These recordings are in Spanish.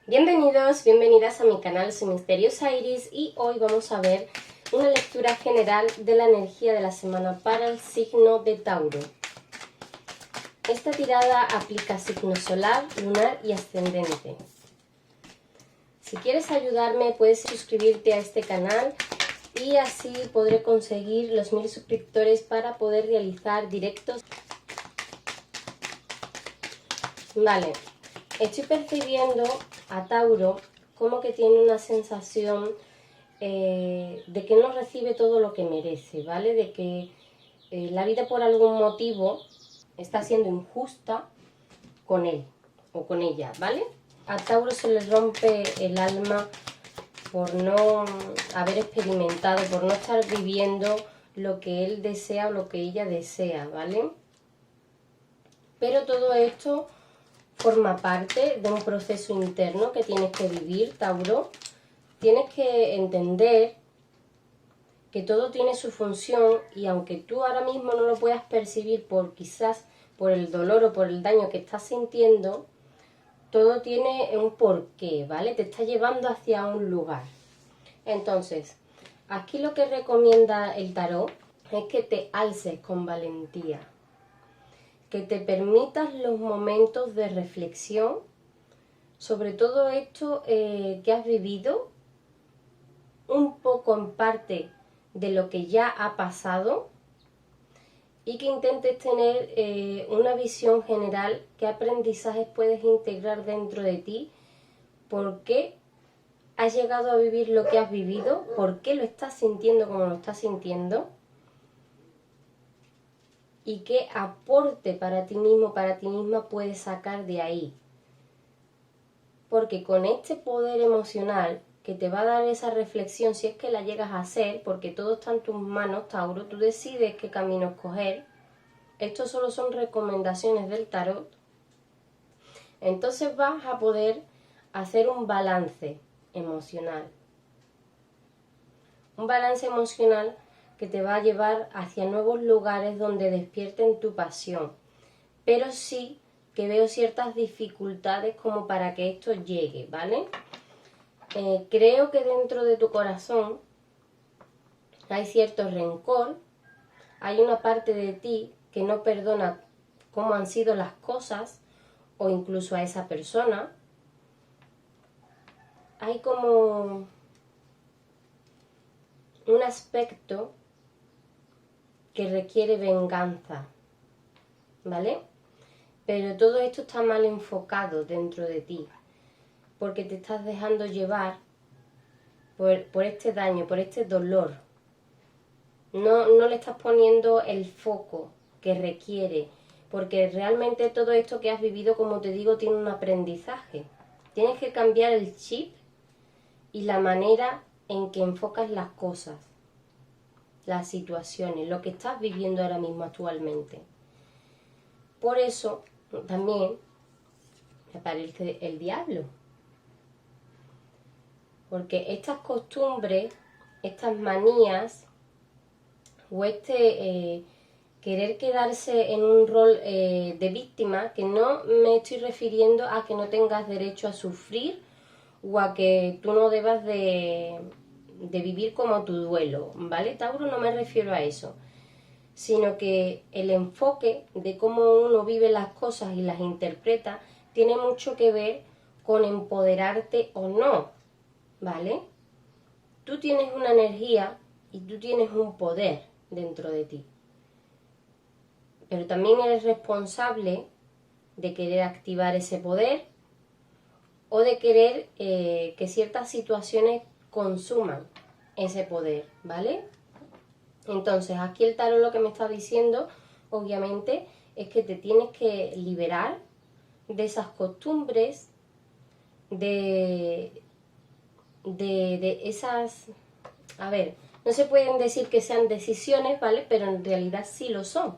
Bienvenidos, bienvenidas a mi canal, soy Misteriosa Iris y hoy vamos a ver una lectura general de la energía de la semana para el signo de Tauro. Esta tirada aplica signo solar, lunar y ascendente. Si quieres ayudarme puedes suscribirte a este canal y así podré conseguir los 1000 suscriptores para poder realizar directos. Vale, estoy percibiendo a Tauro como que tiene una sensación de que no recibe todo lo que merece, ¿vale? De que la vida por algún motivo está siendo injusta con él o con ella, ¿vale? A Tauro se le rompe el alma por no haber experimentado, por no estar viviendo lo que él desea o lo que ella desea, ¿vale? Pero todo esto forma parte de un proceso interno que tienes que vivir, Tauro. Tienes que entender que todo tiene su función y aunque tú ahora mismo no lo puedas percibir quizás por el dolor o por el daño que estás sintiendo, todo tiene un porqué, ¿vale? Te está llevando hacia un lugar. Entonces, aquí lo que recomienda el tarot es que te alces con valentía, que te permitas los momentos de reflexión sobre todo esto que has vivido, un poco en parte de lo que ya ha pasado, y que intentes tener una visión general, qué aprendizajes puedes integrar dentro de ti, por qué has llegado a vivir lo que has vivido, por qué lo estás sintiendo como lo estás sintiendo, y qué aporte para ti mismo, para ti misma puedes sacar de ahí. Porque con este poder emocional que te va a dar esa reflexión, si es que la llegas a hacer, porque todo está en tus manos, Tauro, tú decides qué camino escoger. Estos solo son recomendaciones del tarot. Entonces vas a poder hacer un balance emocional. Un balance emocional que te va a llevar hacia nuevos lugares donde despierten tu pasión. Pero sí que veo ciertas dificultades como para que esto llegue, ¿vale? Creo que dentro de tu corazón hay cierto rencor, hay una parte de ti que no perdona cómo han sido las cosas o incluso a esa persona. Hay como un aspecto que requiere venganza, ¿vale? Pero todo esto está mal enfocado dentro de ti, porque te estás dejando llevar por este daño, por este dolor. No le estás poniendo el foco que requiere, porque realmente todo esto que has vivido, como te digo, tiene un aprendizaje. Tienes que cambiar el chip y la manera en que enfocas las cosas, las situaciones, lo que estás viviendo ahora mismo actualmente. Por eso también me aparece el diablo. Porque estas costumbres, estas manías o querer quedarse en un rol de víctima, que no me estoy refiriendo a que no tengas derecho a sufrir o a que tú no debas de vivir como tu duelo, ¿vale? Tauro, no me refiero a eso, sino que el enfoque de cómo uno vive las cosas y las interpreta tiene mucho que ver con empoderarte o no, ¿vale? Tú tienes una energía y tú tienes un poder dentro de ti, pero también eres responsable de querer activar ese poder o de querer que ciertas situaciones consuman ese poder, ¿vale? Entonces aquí el tarot lo que me está diciendo, obviamente, es que te tienes que liberar de esas costumbres, de esas... A ver, no se pueden decir que sean decisiones, ¿vale? Pero en realidad sí lo son.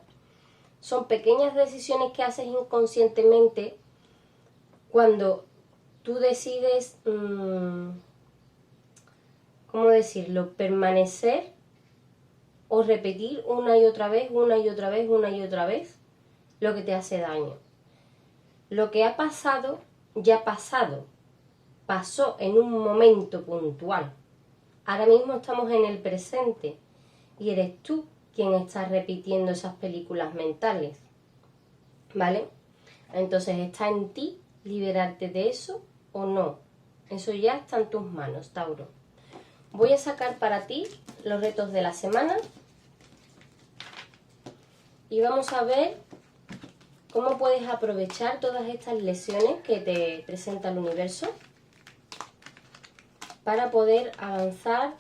Son pequeñas decisiones que haces inconscientemente cuando tú decides, ¿cómo decirlo?, permanecer o repetir una y otra vez, una y otra vez, una y otra vez lo que te hace daño. Lo que ha pasado, ya ha pasado. pasó en un momento puntual. Ahora mismo estamos en el presente y eres tú quien está repitiendo esas películas mentales, ¿vale? Entonces está en ti liberarte de eso o no. Eso ya está en tus manos, Tauro. Voy a sacar para ti los retos de la semana y vamos a ver cómo puedes aprovechar todas estas lecciones que te presenta el universo para poder avanzar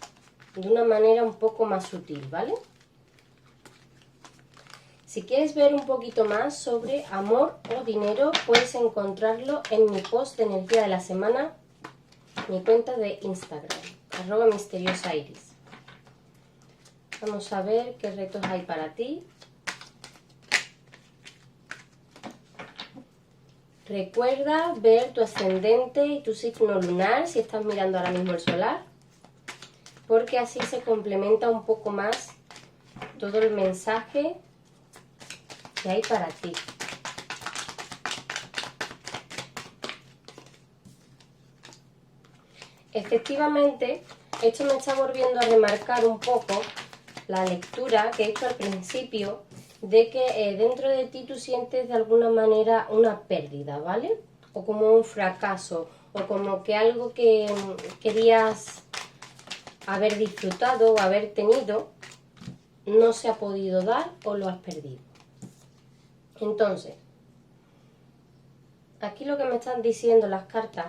de una manera un poco más sutil, ¿vale? Si quieres ver un poquito más sobre amor o dinero, puedes encontrarlo en mi post de energía de la semana, mi cuenta de Instagram, @misteriosairis. Vamos a ver qué retos hay para ti. Recuerda ver tu ascendente y tu signo lunar si estás mirando ahora mismo el solar, porque así se complementa un poco más todo el mensaje que hay para ti. Efectivamente, esto me está volviendo a remarcar un poco la lectura que he hecho al principio de que dentro de ti tú sientes de alguna manera una pérdida, ¿vale? O como un fracaso, o como que algo que querías haber disfrutado o haber tenido no se ha podido dar o lo has perdido. Entonces, aquí lo que me están diciendo las cartas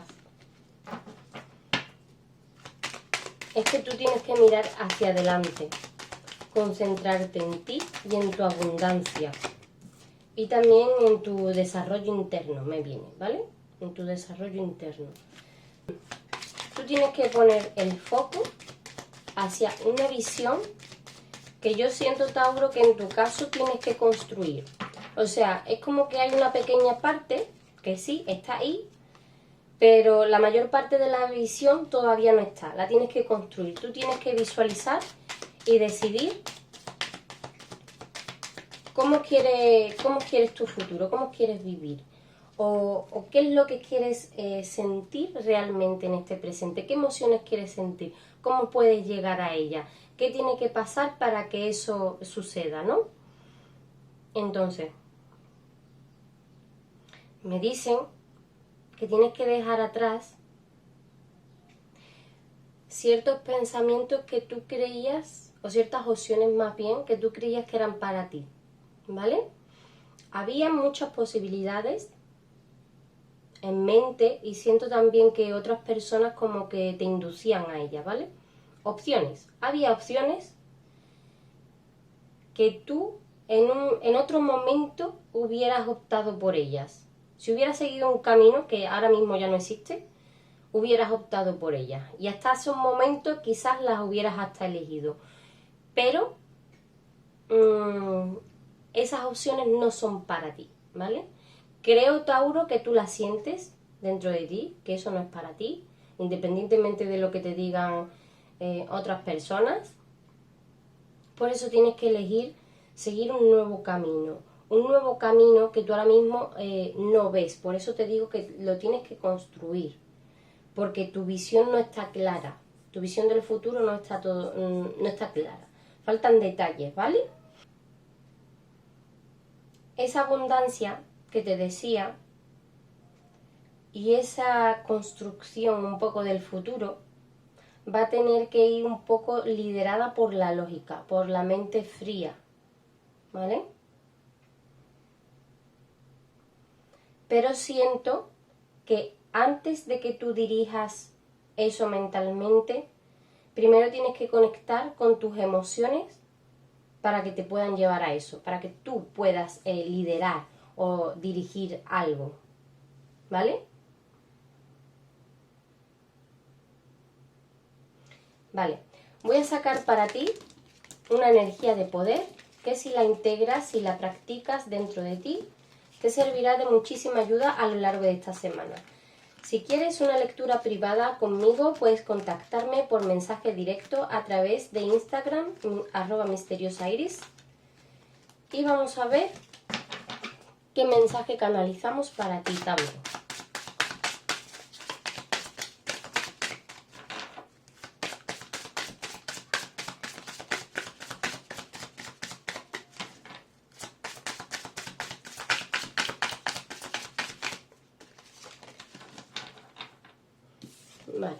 es que tú tienes que mirar hacia adelante, concentrarte en ti y en tu abundancia. Y también en tu desarrollo interno, me viene, ¿vale? En tu desarrollo interno. Tú tienes que poner el foco hacia una visión que yo siento, Tauro, que en tu caso tienes que construir. O sea, es como que hay una pequeña parte que sí, está ahí, pero la mayor parte de la visión todavía no está. La tienes que construir. Tú tienes que visualizar y decidir cómo quieres tu futuro, cómo quieres vivir. O qué es lo que quieres sentir realmente en este presente, qué emociones quieres sentir, cómo puedes llegar a ella, qué tiene que pasar para que eso suceda, ¿no? Entonces, me dicen que tienes que dejar atrás ciertos pensamientos que tú creías, o ciertas opciones más bien, que tú creías que eran para ti, ¿vale? Había muchas posibilidades en mente y siento también que otras personas como que te inducían a ellas, ¿vale? Opciones. Había opciones que tú en otro momento hubieras optado por ellas. Si hubieras seguido un camino que ahora mismo ya no existe, hubieras optado por ellas. Y hasta esos momentos quizás las hubieras hasta elegido. Pero esas opciones no son para ti, ¿vale? Creo, Tauro, que tú las sientes dentro de ti, que eso no es para ti, independientemente de lo que te digan otras personas. Por eso tienes que elegir seguir un nuevo camino que tú ahora mismo no ves. Por eso te digo que lo tienes que construir, porque tu visión no está clara, tu visión del futuro no está clara. Faltan detalles, ¿vale? Esa abundancia que te decía y esa construcción un poco del futuro va a tener que ir un poco liderada por la lógica, por la mente fría, ¿vale? Pero siento que antes de que tú dirijas eso mentalmente, primero tienes que conectar con tus emociones para que te puedan llevar a eso, para que tú puedas liderar o dirigir algo, ¿vale? Vale, voy a sacar para ti una energía de poder que si la integras, si la practicas dentro de ti, te servirá de muchísima ayuda a lo largo de esta semana. Si quieres una lectura privada conmigo, puedes contactarme por mensaje directo a través de Instagram, @misteriosairis. Y vamos a ver qué mensaje canalizamos para ti también. Vale.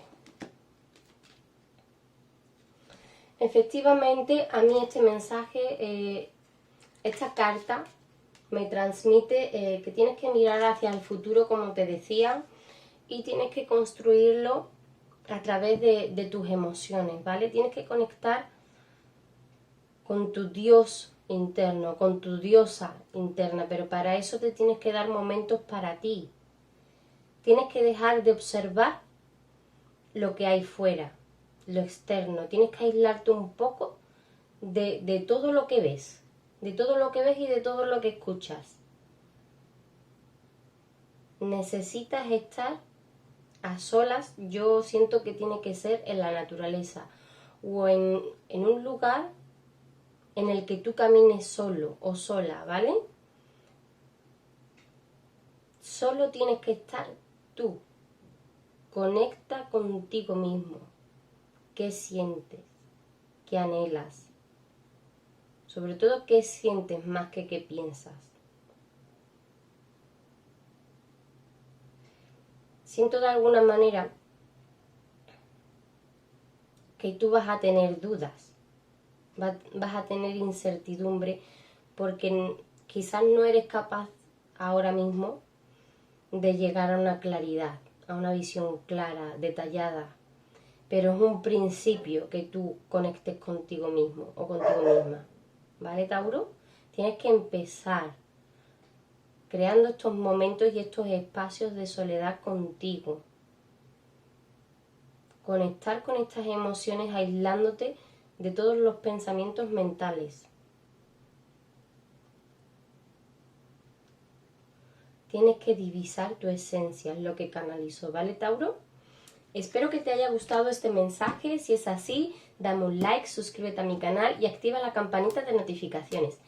Efectivamente, a mí este mensaje, esta carta me transmite que tienes que mirar hacia el futuro, como te decía, y tienes que construirlo a través de tus emociones, ¿vale? Tienes que conectar con tu Dios interno, con tu diosa interna, pero para eso te tienes que dar momentos para ti. Tienes que dejar de observar lo que hay fuera, lo externo. Tienes que aislarte un poco de todo lo que ves, de todo lo que ves y de todo lo que escuchas. Necesitas estar a solas. Yo siento que tiene que ser en la naturaleza o en un lugar en el que tú camines solo o sola, ¿vale? Solo tienes que estar tú. Conecta contigo mismo. ¿Qué sientes? ¿Qué anhelas? Sobre todo, ¿qué sientes más que qué piensas? Siento de alguna manera que tú vas a tener dudas, vas a tener incertidumbre porque quizás no eres capaz ahora mismo de llegar a una claridad, a una visión clara, detallada, pero es un principio que tú conectes contigo mismo o contigo misma, ¿vale, Tauro? Tienes que empezar creando estos momentos y estos espacios de soledad contigo. Conectar con estas emociones aislándote de todos los pensamientos mentales. Tienes que divisar tu esencia, es lo que canalizo, ¿vale, Tauro? Espero que te haya gustado este mensaje. Si es así, dame un like, suscríbete a mi canal y activa la campanita de notificaciones.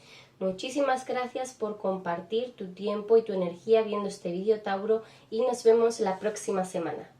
Muchísimas gracias por compartir tu tiempo y tu energía viendo este vídeo, Tauro, y nos vemos la próxima semana.